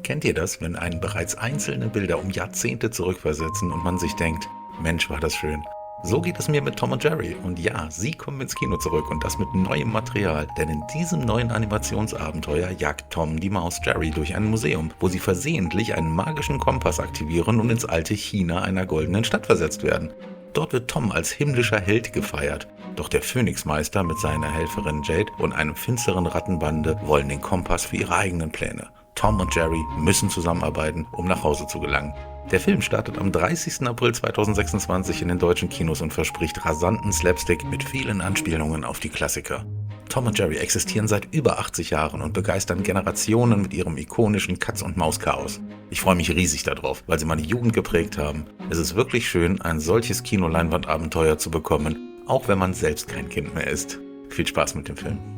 Kennt ihr das, wenn einen bereits einzelne Bilder um Jahrzehnte zurückversetzen und man sich denkt, Mensch, war das schön. So geht es mir mit Tom und Jerry. Und ja, sie kommen ins Kino zurück und das mit neuem Material. Denn in diesem neuen Animationsabenteuer jagt Tom die Maus Jerry durch ein Museum, wo sie versehentlich einen magischen Kompass aktivieren und ins alte China einer goldenen Stadt versetzt werden. Dort wird Tom als himmlischer Held gefeiert. Doch der Phönixmeister mit seiner Helferin Jade und einem finsteren Rattenbande wollen den Kompass für ihre eigenen Pläne. Tom und Jerry müssen zusammenarbeiten, um nach Hause zu gelangen. Der Film startet am 30. April 2026 in den deutschen Kinos und verspricht rasanten Slapstick mit vielen Anspielungen auf die Klassiker. Tom und Jerry existieren seit über 80 Jahren und begeistern Generationen mit ihrem ikonischen Katz-und-Maus-Chaos. Ich freue mich riesig darauf, weil sie meine Jugend geprägt haben. Es ist wirklich schön, ein solches Kinoleinwandabenteuer zu bekommen, auch wenn man selbst kein Kind mehr ist. Viel Spaß mit dem Film.